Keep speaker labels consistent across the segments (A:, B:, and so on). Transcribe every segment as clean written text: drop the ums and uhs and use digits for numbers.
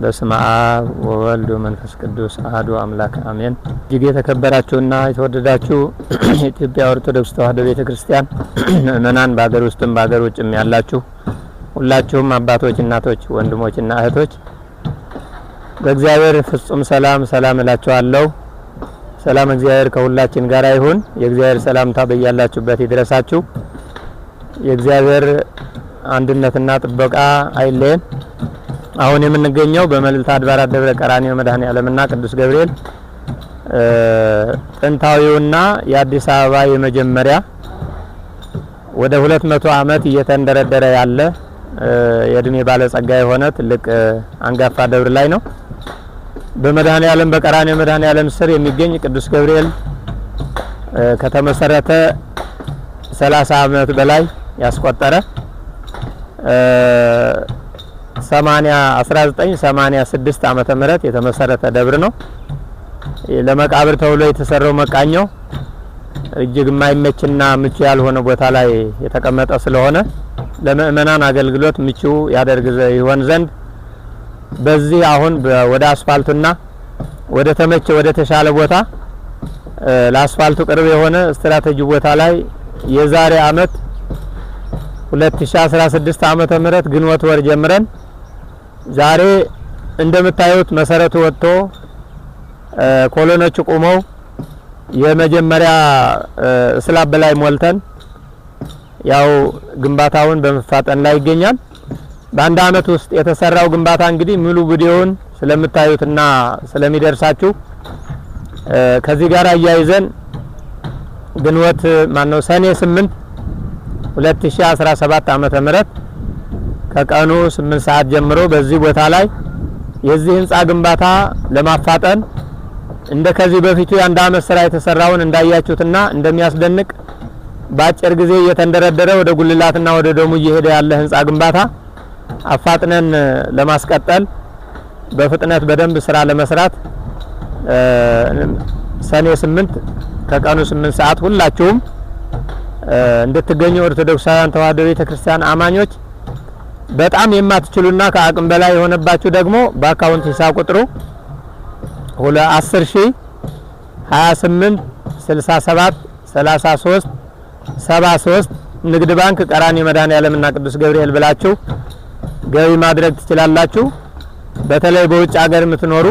A: በስመ አብ ወወልድ ወመንፈስ ቅዱስ አሐዱ አምላክ አሜን። እጅግ የተከበራችሁና የተወደዳችሁ የኢትዮጵያ ኦርቶዶክስ ተዋሕዶ ቤተክርስቲያን ምእመናን በአገር ውስጥም በአገር ውጭም ያላችሁ ሁላችሁም አባቶች፣ እናቶች፣ ወንድሞችና እህቶች በእግዚአብሔር ፍጹም ሰላም እላችኋለሁ። ሰላም እግዚአብሔር ከሁላችን ጋር ይሁን። የእግዚአብሔር ሰላምታ በእያላችሁበት ይድረሳችሁ። የእግዚአብሔር አንድነትና ጥበቃ አይለየን። አሁን የምንገኘው በመልዕልተ አድባራት ደብረ ቀራንዮ መድኃኔዓለምና ቅዱስ ገብርኤል ጥንታዊውና የአዲስ አበባ የመጀመሪያ ወደ 200 ዓመት እየተንደረደረ ያለ የእድሜ ባለጸጋ የሆነ ትልቅ አንጋፋ ደብር ላይ ነው። በመድኃኔዓለም በቀራንዮ መድኃኔዓለም ስር የሚገኝ ቅዱስ ገብርኤል ከተመሰረተ 30 ዓመት በላይ ያስቆጠረ 1986 ዓመተ ምህረት የተመሰረተ ደብር ነው። ለመቃብር ተብሎ የተሰራው መቃኛው እጅግ የማይመችና ምቹ ያልሆነ ቦታ ላይ የተቀመጠ ስለሆነ ለምእመናን አገልግሎት ምቹ ያደርግ ይሆን ዘንድ በዚህ አሁን ወደ አስፋልቱና ወደ ተመቸ ወደ ተሻለ ቦታ ለአስፋልቱ ቅርብ የሆነ ስትራቴጂ ቦታ ላይ የዛሬ አመት 2016 ዓመተ ምህረት ግንቦት ወር ጀምረን ዛሬ እንደምታዩት መሰረቱ ወጥቶ ኮሎኖቹ ቆመው የመጀመሪያ ስላብ ላይ ሞልተን ያው ግንባታውን በመፋጠን ላይ ይገኛል። በአንድ አመት ውስጥ የተሰራው ግንባታ እንግዲህ ሙሉ ቪዲዮውን ስለምታዩትና ስለሚደርሳችሁ ከዚህ ጋር አያይዘን ግንቦት ሰኔ 8 2017 ዓመተ ምህረት ከቀኑ 8 ሰዓት ጀምሮ በዚህ ቦታ ላይ የዚህ ህንጻ ግንባታ ለማፋጠን እንደከዚህ በፊቱ የአንድ አመት ስራ የተሰራውን እንዳያችሁትና እንደሚያስደንቅ በአጭር ጊዜ እየተንደረደረ ወደ ጉልላትና ወደ ደሙ እየሄደ ያለ ህንጻ ግንባታ አፋጥነን ለማስቀጠል በፍጥነት በደንብ ስራ ለመስራት ሰኔ 8 ከቀኑ 8 ሰዓት ሁላችሁም እንድትገኙ ኦርቶዶክሳውያን ተዋሕዶ ቤተክርስቲያን አማኞች በጣም የማትችሉና ከአቅም በላይ የሆነባችሁ ደግሞ በአካውንት ሂሳብ ቁጥሩ 10028673373 ንግድ ባንክ ቀራንዮ መድኃኔዓለምና ቅዱስ ገብርኤል ብላችሁ ገቢ ማድረግ ትችላላችሁ። በተለይ በውጭ ሀገር የምትኖሩ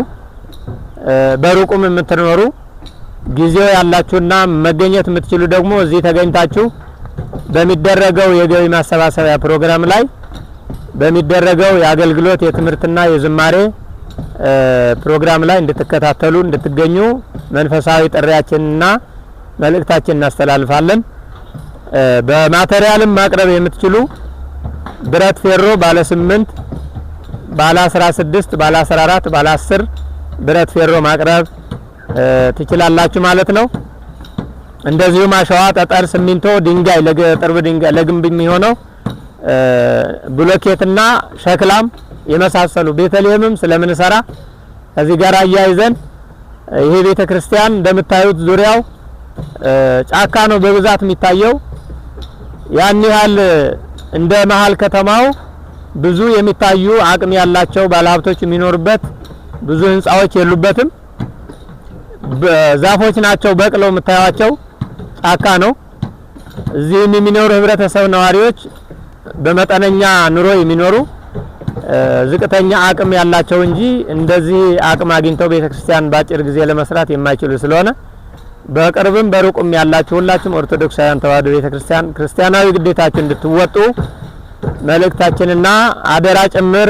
A: በሩቁም የምትኖሩ ጊዜው ያላችሁና መገኘት የምትችሉ ደግሞ እዚህ ተገኝታችሁ በሚደረገው የገቢ ማሰባሰቢያ ፕሮግራም ላይ በሚደረገው የአገልግሎት የትምህርትና የዝማሬ ፕሮግራም ላይ እንድትከታተሉ እንድትገኙ መንፈሳዊ ጥሪያችንና መልእክታችንን እናስተላልፋለን። በማቴሪያልም ማቅረብ የምትችሉ ብረት ፌሮ ባለ 8 ባለ 16 ባለ 14 ባለ 10 ብረት ፌሮ ማቅረብ ትችላላችሁ ማለት ነው። እንደዚሁም አሸዋ፣ ጠጠር፣ ሲሚንቶ፣ ድንጋይ ለጥርብ ድንጋይ ለግንብ የሚሆነው ብሎኬትና ሸክላም የመሳሰሉ ቤተልሔምም ስለምንሰራ ከዚህ ጋር አያይዘን ይሄ ቤተክርስቲያን እንደምታዩት ዙሪያው ጫካ ነው በብዛት የሚታየው። ያን ያህል እንደ መሃል ከተማው ብዙ የሚታዩ አቅም ያላቸው ባለሀብቶች የሚኖርበት ብዙ ህንጻዎች የሉበትም። ዛፎች ናቸው በቅለው የምታዩቸው። ጫካ ነው። እዚህም የሚኖሩ ህብረተሰብ ነዋሪዎች በመጠነኛ ኑሮ የሚኖሩ ዝቅተኛ አቅም ያላቸው እንጂ እንደዚህ አቅም አግኝተው ቤተክርስቲያን ባጭር ጊዜ ለመስራት የማይችሉ ስለሆነ በቅርብም በሩቁም ያላችሁ ሁላችሁም ኦርቶዶክሳውያን ተዋሕዶ ቤተክርስቲያን ክርስቲያናዊ ግዴታችሁን እንድትወጡ መልእክታችንና አደራ ጭምር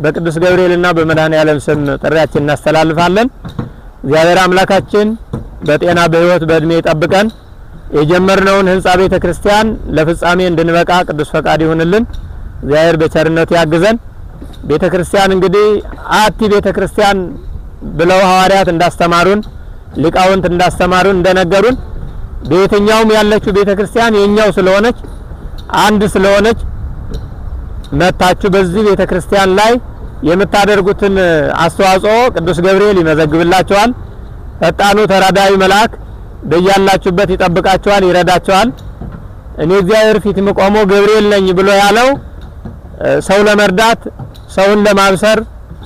A: በቅዱስ ገብርኤልና በመድኃኔዓለም ስም ጥሪያችንን እናስተላልፋለን። እግዚአብሔር አምላካችን በጤና በህይወት በእድሜ ይጠብቀን። የጀመርነውን ህንጻ ቤተክርስቲያን ለፍጻሜ እንድንበቃ ቅዱስ ፈቃድ ይሁንልን። እግዚአብሔር በቸርነቱ ያግዘን። ቤተክርስቲያን እንግዲህ አቲ ቤተክርስቲያን ብለው ሐዋርያት እንዳስተማሩን ሊቃውንት እንዳስተማሩን እንደነገሩን በየትኛውም ያለችው ቤተክርስቲያን የኛው ስለሆነች አንድ ስለሆነች መታችሁ በዚህ ቤተክርስቲያን ላይ የምታደርጉትን አስተዋጽኦ ቅዱስ ገብርኤል ይመዘግብላችኋል። ፈጣኑ ተራዳዊ መልአክ በያላችሁበት ይጠብቃችኋል፣ ይረዳችኋል። እኔ እግዚአብሔር ፊት የምቆመው ገብርኤል ነኝ ብሎ ያለው ሰው ለመርዳት ሰውን ለማብሰር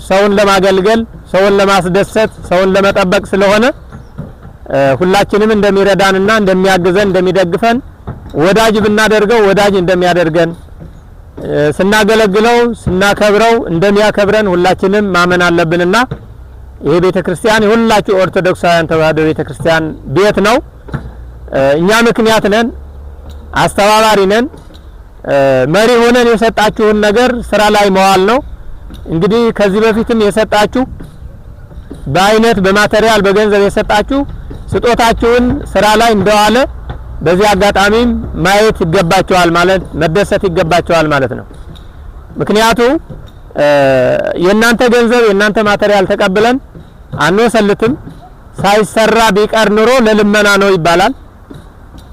A: ሰውን ለማገልገል፣ ሰውን ለማስደሰት፣ ሰውን ለመጠበቅ ስለሆነ ሁላችንም እንደሚረዳንና እንደሚያግዘን እንደሚደግፈን ወዳጅ ብናደርገው ወዳጅ እንደሚያደርገን ስናገለግለው ስናከብረው እንደሚያከብረን ሁላችንም ማመን አለብንና ይሄ ቤተክርስቲያን የሁላችሁ ኦርቶዶክሳውያን ተዋህዶ ቤተክርስቲያን ቤት ነው። እኛ ምክንያት ነን፣ አስተባባሪ ነን። መሪ ሆነን የሰጣችሁን ነገር ስራ ላይ መዋል ነው። እንግዲህ ከዚህ በፊትም የሰጣችሁ በአይነት በማቴሪያል በገንዘብ የሰጣችሁ ስጦታችሁን ስራ ላይ እንደዋለ በዚህ አጋጣሚም ማየት ይገባቸዋል ማለት መደሰት ይገባቸዋል ማለት ነው። ምክንያቱም የእናንተ ገንዘብ የእናንተ ማቴሪያል ተቀብለን አንወሰልትም። ሳይሰራ ቢቀር ኑሮ ለልመና ነው ይባላል፣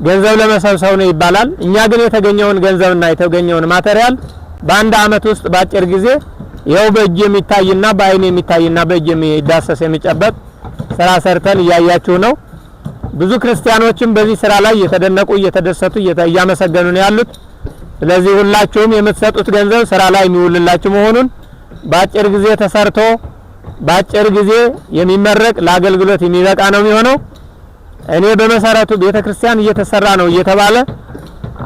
A: ገንዘብ ለመሰብሰብ ነው ይባላል። እኛ ግን የተገኘውን ገንዘብና የተገኘውን ማቴሪያል በአንድ አመት ውስጥ ባጭር ጊዜ ይኸው በእጅ የሚታይና በአይን የሚታይና በእጅ የሚዳሰስ የሚጨበጥ ስራ ሰርተን እያያችሁ ነው። ብዙ ክርስቲያኖችም በዚህ ስራ ላይ እየተደነቁ እየተደሰቱ እያመሰገኑ ነው ያሉት። ስለዚህ ሁላችሁም የምትሰጡት ገንዘብ ስራ ላይ የሚውልላችሁ መሆኑን ባጭር ጊዜ ተሰርቶ ባጭር ጊዜ የሚመረቅ ለአገልግሎት የሚበቃ ነው የሚሆነው። እኔ በመሰረቱ ቤተክርስቲያን እየተሰራ ነው እየተባለ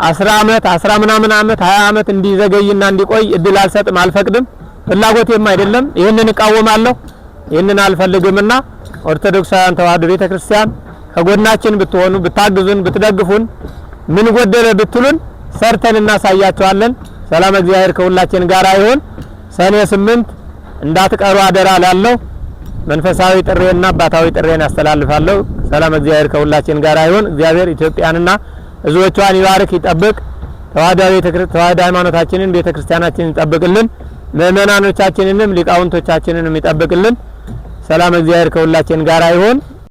A: 10 አመት 10 ምናምን አመት 20 አመት እንዲዘገይና እንዲቆይ እድል አልሰጥም፣ አልፈቅድም፣ ፍላጎቴም አይደለም። ይሄንን እቃወማለሁ፣ ይሄንን አልፈልግምና ኦርቶዶክሳውያን ተዋህዶ ቤተክርስቲያን ከጎናችን ብትሆኑ ብታግዙን ብትደግፉን ምን ጎደለ ብትሉን ሰርተን እናሳያቸዋለን። ሰላም እግዚአብሔር ከሁላችን ጋር ይሁን። ሰኔ 8 እንዳትቀሩ አደራ ላለው መንፈሳዊ ጥሬና አባታዊ ጥሬን ያስተላልፋለሁ። ሰላም እግዚአብሔር ከሁላችን ጋር ይሁን። እግዚአብሔር ኢትዮጵያንና ሕዝቦቿን ይባርክ ይጠብቅ። ተዋህዶ ሃይማኖታችንን ቤተክርስቲያናችንን ይጠብቅልን። ምእመናኖቻችንንም ሊቃውንቶቻችንንም ይጠብቅልን። ሰላም እግዚአብሔር ከሁላችን ጋር ይሁን።